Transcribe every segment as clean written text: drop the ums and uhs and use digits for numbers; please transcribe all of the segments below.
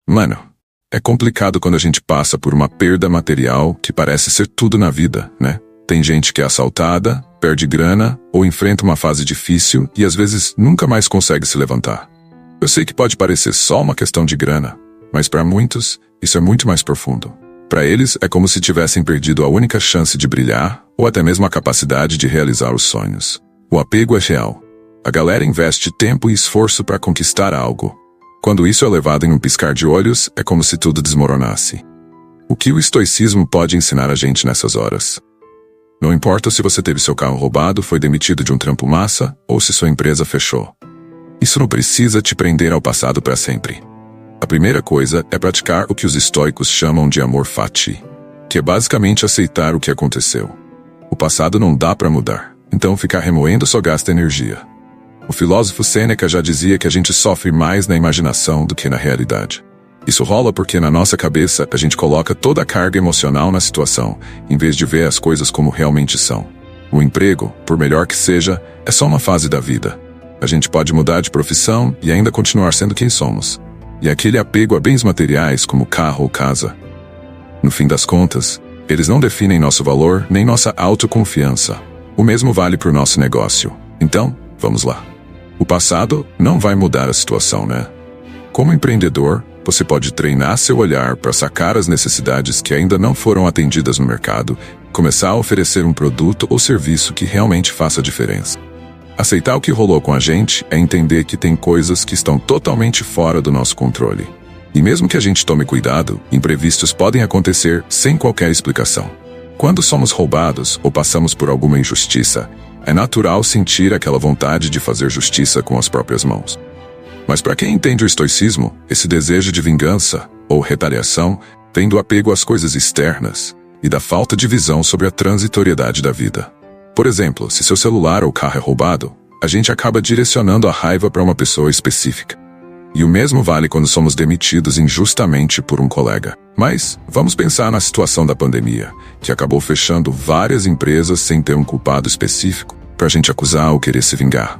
Mano, é complicado quando a gente passa por uma perda material que parece ser tudo na vida, né? Tem gente que é assaltada, perde grana ou enfrenta uma fase difícil e às vezes nunca mais consegue se levantar. Eu sei que pode parecer só uma questão de grana, mas para muitos isso é muito mais profundo. Para eles é como se tivessem perdido a única chance de brilhar ou até mesmo a capacidade de realizar os sonhos. O apego é real. A galera investe tempo e esforço para conquistar algo. Quando isso é levado em um piscar de olhos, é como se tudo desmoronasse. O que o estoicismo pode ensinar a gente nessas horas? Não importa se você teve seu carro roubado, foi demitido de um trampo massa, ou se sua empresa fechou. Isso não precisa te prender ao passado para sempre. A primeira coisa é praticar o que os estoicos chamam de amor fati, que é basicamente aceitar o que aconteceu. O passado não dá para mudar, então ficar remoendo só gasta energia. O filósofo Sêneca já dizia que a gente sofre mais na imaginação do que na realidade. Isso rola porque na nossa cabeça a gente coloca toda a carga emocional na situação, em vez de ver as coisas como realmente são. O emprego, por melhor que seja, é só uma fase da vida. A gente pode mudar de profissão e ainda continuar sendo quem somos. E aquele apego a bens materiais como carro ou casa. No fim das contas, eles não definem nosso valor nem nossa autoconfiança. O mesmo vale para o nosso negócio. Então, vamos lá. O passado não vai mudar a situação, né? Como empreendedor, você pode treinar seu olhar para sacar as necessidades que ainda não foram atendidas no mercado, começar a oferecer um produto ou serviço que realmente faça diferença. Aceitar o que rolou com a gente é entender que tem coisas que estão totalmente fora do nosso controle. E mesmo que a gente tome cuidado, imprevistos podem acontecer sem qualquer explicação. Quando somos roubados ou passamos por alguma injustiça, é natural sentir aquela vontade de fazer justiça com as próprias mãos. Mas para quem entende o estoicismo, esse desejo de vingança ou retaliação vem do apego às coisas externas e da falta de visão sobre a transitoriedade da vida. Por exemplo, se seu celular ou carro é roubado, a gente acaba direcionando a raiva para uma pessoa específica. E o mesmo vale quando somos demitidos injustamente por um colega. Mas vamos pensar na situação da pandemia, que acabou fechando várias empresas sem ter um culpado específico para a gente acusar ou querer se vingar.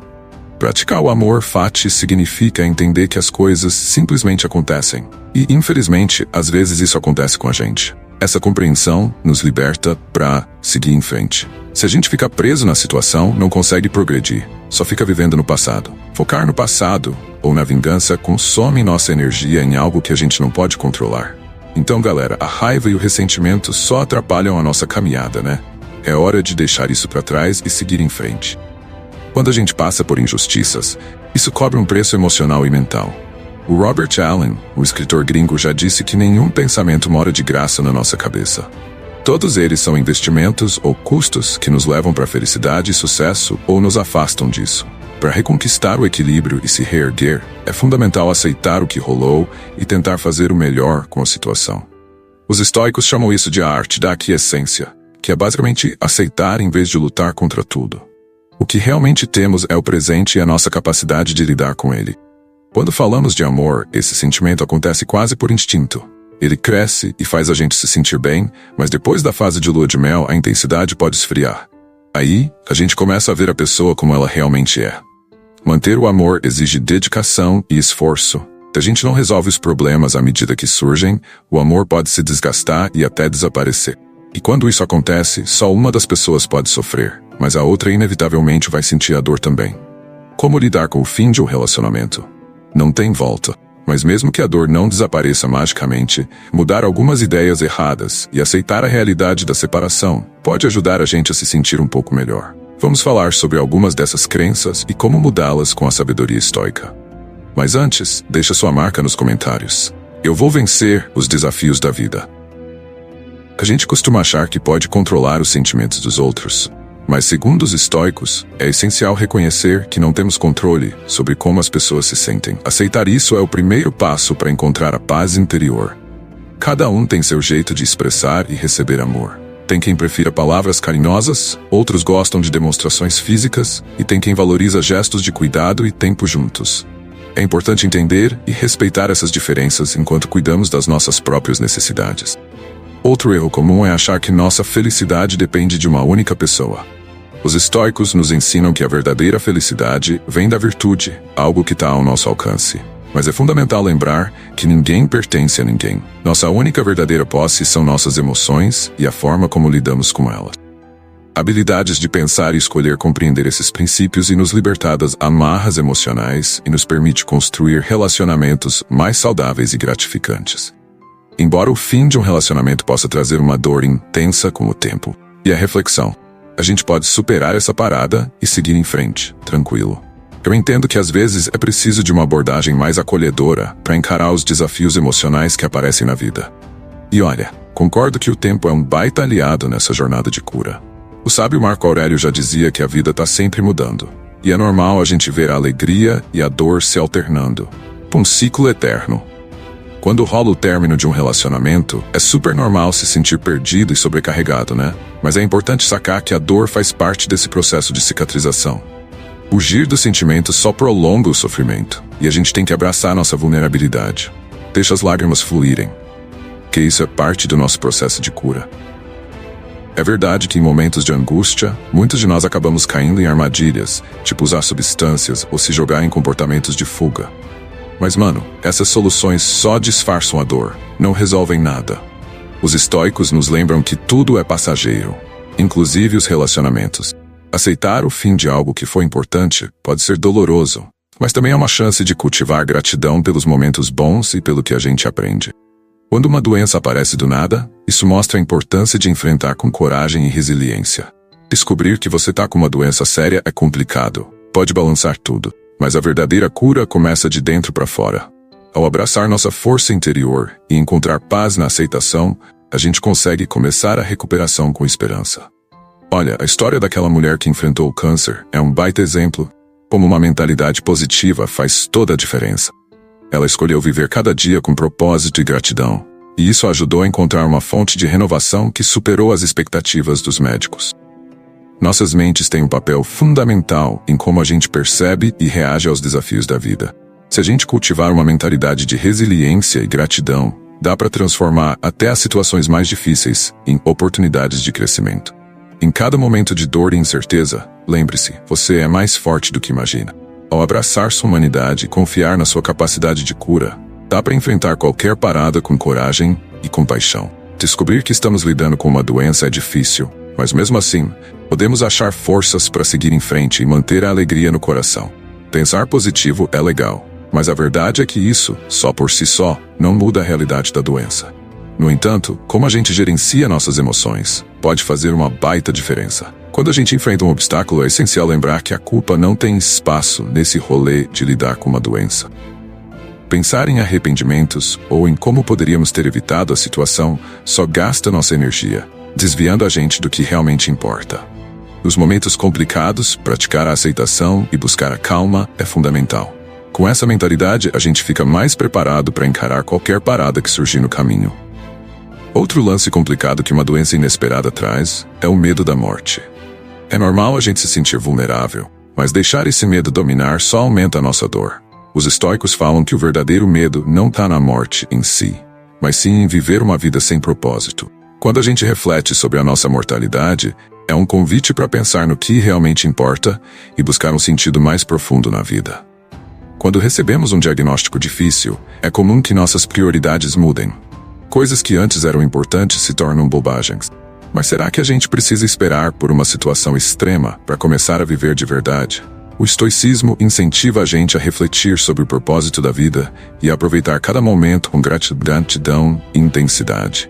Praticar o amor fati significa entender que as coisas simplesmente acontecem. E, infelizmente, às vezes isso acontece com a gente. Essa compreensão nos liberta para seguir em frente. Se a gente fica preso na situação, não consegue progredir. Só fica vivendo no passado. Focar no passado ou na vingança consome nossa energia em algo que a gente não pode controlar. Então, galera, a raiva e o ressentimento só atrapalham a nossa caminhada, né? É hora de deixar isso para trás e seguir em frente. Quando a gente passa por injustiças, isso cobra um preço emocional e mental. O Robert Allen, o escritor gringo, já disse que nenhum pensamento mora de graça na nossa cabeça. Todos eles são investimentos ou custos que nos levam para a felicidade e sucesso ou nos afastam disso. Para reconquistar o equilíbrio e se reerguer, é fundamental aceitar o que rolou e tentar fazer o melhor com a situação. Os estoicos chamam isso de a arte da aquiescência, que é basicamente aceitar em vez de lutar contra tudo. O que realmente temos é o presente e a nossa capacidade de lidar com ele. Quando falamos de amor, esse sentimento acontece quase por instinto. Ele cresce e faz a gente se sentir bem, mas depois da fase de lua de mel, a intensidade pode esfriar. Aí, a gente começa a ver a pessoa como ela realmente é. Manter o amor exige dedicação e esforço. Se a gente não resolve os problemas à medida que surgem, o amor pode se desgastar e até desaparecer. E quando isso acontece, só uma das pessoas pode sofrer, mas a outra inevitavelmente vai sentir a dor também. Como lidar com o fim de um relacionamento? Não tem volta. Mas mesmo que a dor não desapareça magicamente, mudar algumas ideias erradas e aceitar a realidade da separação pode ajudar a gente a se sentir um pouco melhor. Vamos falar sobre algumas dessas crenças e como mudá-las com a sabedoria estoica. Mas antes, deixa sua marca nos comentários. Eu vou vencer os desafios da vida. A gente costuma achar que pode controlar os sentimentos dos outros. Mas segundo os estoicos, é essencial reconhecer que não temos controle sobre como as pessoas se sentem. Aceitar isso é o primeiro passo para encontrar a paz interior. Cada um tem seu jeito de expressar e receber amor. Tem quem prefira palavras carinhosas, outros gostam de demonstrações físicas, e tem quem valoriza gestos de cuidado e tempo juntos. É importante entender e respeitar essas diferenças enquanto cuidamos das nossas próprias necessidades. Outro erro comum é achar que nossa felicidade depende de uma única pessoa. Os estoicos nos ensinam que a verdadeira felicidade vem da virtude, algo que está ao nosso alcance. Mas é fundamental lembrar que ninguém pertence a ninguém. Nossa única verdadeira posse são nossas emoções e a forma como lidamos com elas. Habilidades de pensar e escolher compreender esses princípios e nos libertar das amarras emocionais e nos permite construir relacionamentos mais saudáveis e gratificantes. Embora o fim de um relacionamento possa trazer uma dor intensa com o tempo e a reflexão, a gente pode superar essa parada e seguir em frente, tranquilo. Eu entendo que às vezes é preciso de uma abordagem mais acolhedora para encarar os desafios emocionais que aparecem na vida. E olha, concordo que o tempo é um baita aliado nessa jornada de cura. O sábio Marco Aurélio já dizia que a vida está sempre mudando, e é normal a gente ver a alegria e a dor se alternando, um ciclo eterno. Quando rola o término de um relacionamento, é super normal se sentir perdido e sobrecarregado, né? Mas é importante sacar que a dor faz parte desse processo de cicatrização. Fugir do sentimento só prolonga o sofrimento, e a gente tem que abraçar nossa vulnerabilidade. Deixa as lágrimas fluírem, que isso é parte do nosso processo de cura. É verdade que em momentos de angústia, muitos de nós acabamos caindo em armadilhas, tipo usar substâncias ou se jogar em comportamentos de fuga. Mas mano, essas soluções só disfarçam a dor, não resolvem nada. Os estoicos nos lembram que tudo é passageiro, inclusive os relacionamentos. Aceitar o fim de algo que foi importante pode ser doloroso, mas também é uma chance de cultivar gratidão pelos momentos bons e pelo que a gente aprende. Quando uma doença aparece do nada, isso mostra a importância de enfrentar com coragem e resiliência. Descobrir que você está com uma doença séria é complicado, pode balançar tudo, mas a verdadeira cura começa de dentro para fora. Ao abraçar nossa força interior e encontrar paz na aceitação, a gente consegue começar a recuperação com esperança. Olha, a história daquela mulher que enfrentou o câncer é um baita exemplo, como uma mentalidade positiva faz toda a diferença. Ela escolheu viver cada dia com propósito e gratidão, e isso ajudou a encontrar uma fonte de renovação que superou as expectativas dos médicos. Nossas mentes têm um papel fundamental em como a gente percebe e reage aos desafios da vida. Se a gente cultivar uma mentalidade de resiliência e gratidão, dá para transformar até as situações mais difíceis em oportunidades de crescimento. Em cada momento de dor e incerteza, lembre-se, você é mais forte do que imagina. Ao abraçar sua humanidade e confiar na sua capacidade de cura, dá para enfrentar qualquer parada com coragem e compaixão. Descobrir que estamos lidando com uma doença é difícil, mas mesmo assim, podemos achar forças para seguir em frente e manter a alegria no coração. Pensar positivo é legal, mas a verdade é que isso, só por si só, não muda a realidade da doença. No entanto, como a gente gerencia nossas emoções, pode fazer uma baita diferença. Quando a gente enfrenta um obstáculo, é essencial lembrar que a culpa não tem espaço nesse rolê de lidar com uma doença. Pensar em arrependimentos ou em como poderíamos ter evitado a situação só gasta nossa energia, desviando a gente do que realmente importa. Nos momentos complicados, praticar a aceitação e buscar a calma é fundamental. Com essa mentalidade, a gente fica mais preparado para encarar qualquer parada que surgir no caminho. Outro lance complicado que uma doença inesperada traz é o medo da morte. É normal a gente se sentir vulnerável, mas deixar esse medo dominar só aumenta a nossa dor. Os estoicos falam que o verdadeiro medo não está na morte em si, mas sim em viver uma vida sem propósito. Quando a gente reflete sobre a nossa mortalidade, é um convite para pensar no que realmente importa e buscar um sentido mais profundo na vida. Quando recebemos um diagnóstico difícil, é comum que nossas prioridades mudem. Coisas que antes eram importantes se tornam bobagens. Mas será que a gente precisa esperar por uma situação extrema para começar a viver de verdade? O estoicismo incentiva a gente a refletir sobre o propósito da vida e a aproveitar cada momento com gratidão e intensidade.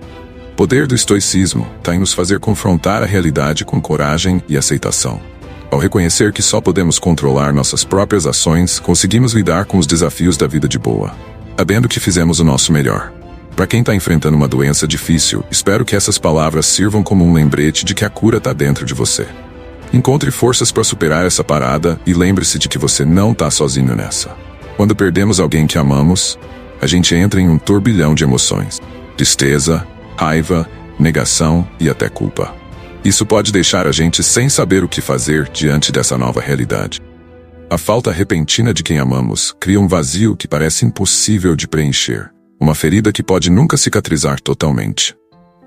O poder do estoicismo está em nos fazer confrontar a realidade com coragem e aceitação. Ao reconhecer que só podemos controlar nossas próprias ações, conseguimos lidar com os desafios da vida de boa, sabendo que fizemos o nosso melhor. Para quem está enfrentando uma doença difícil, espero que essas palavras sirvam como um lembrete de que a cura está dentro de você. Encontre forças para superar essa parada e lembre-se de que você não está sozinho nessa. Quando perdemos alguém que amamos, a gente entra em um turbilhão de emoções. Tristeza, raiva, negação e até culpa. Isso pode deixar a gente sem saber o que fazer diante dessa nova realidade. A falta repentina de quem amamos cria um vazio que parece impossível de preencher. Uma ferida que pode nunca cicatrizar totalmente.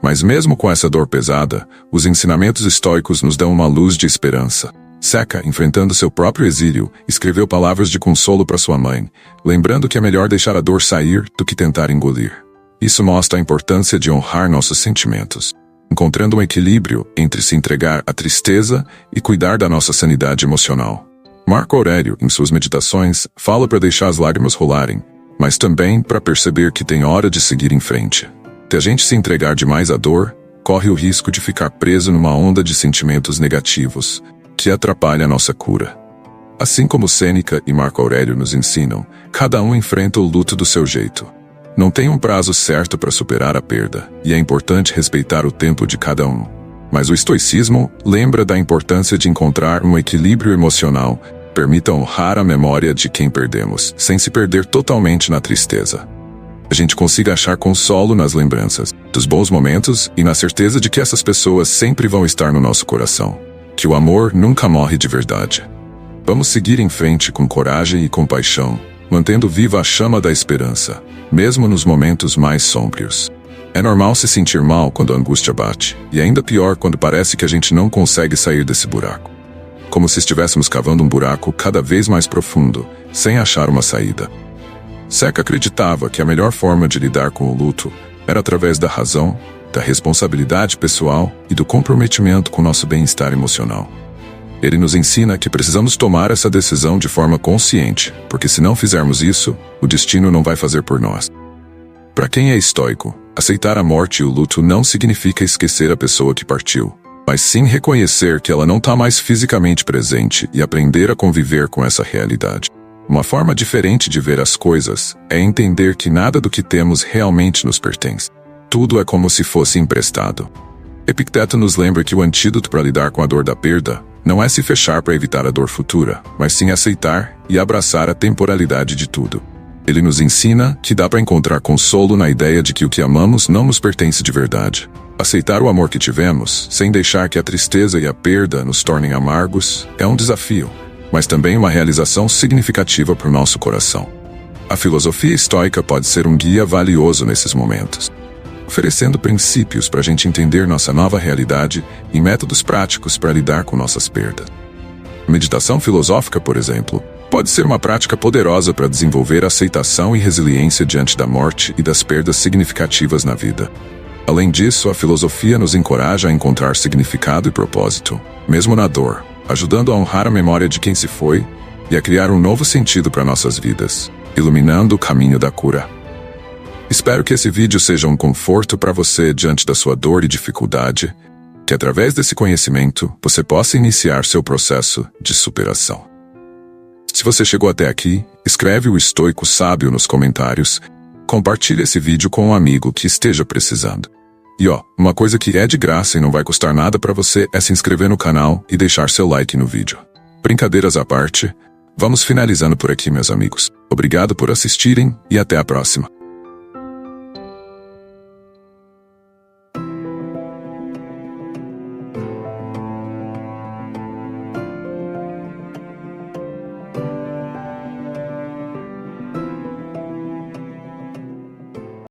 Mas mesmo com essa dor pesada, os ensinamentos estoicos nos dão uma luz de esperança. Seca, enfrentando seu próprio exílio, escreveu palavras de consolo para sua mãe, lembrando que é melhor deixar a dor sair do que tentar engolir. Isso mostra a importância de honrar nossos sentimentos, encontrando um equilíbrio entre se entregar à tristeza e cuidar da nossa sanidade emocional. Marco Aurélio, em suas meditações, fala para deixar as lágrimas rolarem, mas também para perceber que tem hora de seguir em frente. Se a gente se entregar demais à dor, corre o risco de ficar preso numa onda de sentimentos negativos, que atrapalha a nossa cura. Assim como Sêneca e Marco Aurélio nos ensinam, cada um enfrenta o luto do seu jeito. Não tem um prazo certo para superar a perda, e é importante respeitar o tempo de cada um. Mas o estoicismo lembra da importância de encontrar um equilíbrio emocional, permita honrar a memória de quem perdemos, sem se perder totalmente na tristeza. A gente consiga achar consolo nas lembranças dos bons momentos e na certeza de que essas pessoas sempre vão estar no nosso coração. Que o amor nunca morre de verdade. Vamos seguir em frente com coragem e compaixão, mantendo viva a chama da esperança, mesmo nos momentos mais sombrios. É normal se sentir mal quando a angústia bate, e ainda pior quando parece que a gente não consegue sair desse buraco. Como se estivéssemos cavando um buraco cada vez mais profundo, sem achar uma saída. Seca acreditava que a melhor forma de lidar com o luto era através da razão, da responsabilidade pessoal e do comprometimento com nosso bem-estar emocional. Ele nos ensina que precisamos tomar essa decisão de forma consciente, porque se não fizermos isso, o destino não vai fazer por nós. Para quem é estoico, aceitar a morte e o luto não significa esquecer a pessoa que partiu, mas sim reconhecer que ela não está mais fisicamente presente e aprender a conviver com essa realidade. Uma forma diferente de ver as coisas é entender que nada do que temos realmente nos pertence. Tudo é como se fosse emprestado. Epicteto nos lembra que o antídoto para lidar com a dor da perda não é se fechar para evitar a dor futura, mas sim aceitar e abraçar a temporalidade de tudo. Ele nos ensina que dá para encontrar consolo na ideia de que o que amamos não nos pertence de verdade. Aceitar o amor que tivemos, sem deixar que a tristeza e a perda nos tornem amargos, é um desafio, mas também uma realização significativa para o nosso coração. A filosofia estoica pode ser um guia valioso nesses momentos, oferecendo princípios para a gente entender nossa nova realidade e métodos práticos para lidar com nossas perdas. A meditação filosófica, por exemplo, pode ser uma prática poderosa para desenvolver aceitação e resiliência diante da morte e das perdas significativas na vida. Além disso, a filosofia nos encoraja a encontrar significado e propósito, mesmo na dor, ajudando a honrar a memória de quem se foi e a criar um novo sentido para nossas vidas, iluminando o caminho da cura. Espero que esse vídeo seja um conforto para você diante da sua dor e dificuldade, que através desse conhecimento você possa iniciar seu processo de superação. Se você chegou até aqui, escreve o Estoico Sábio nos comentários, compartilhe esse vídeo com um amigo que esteja precisando. E uma coisa que é de graça e não vai custar nada para você é se inscrever no canal e deixar seu like no vídeo. Brincadeiras à parte, vamos finalizando por aqui, meus amigos. Obrigado por assistirem e até a próxima.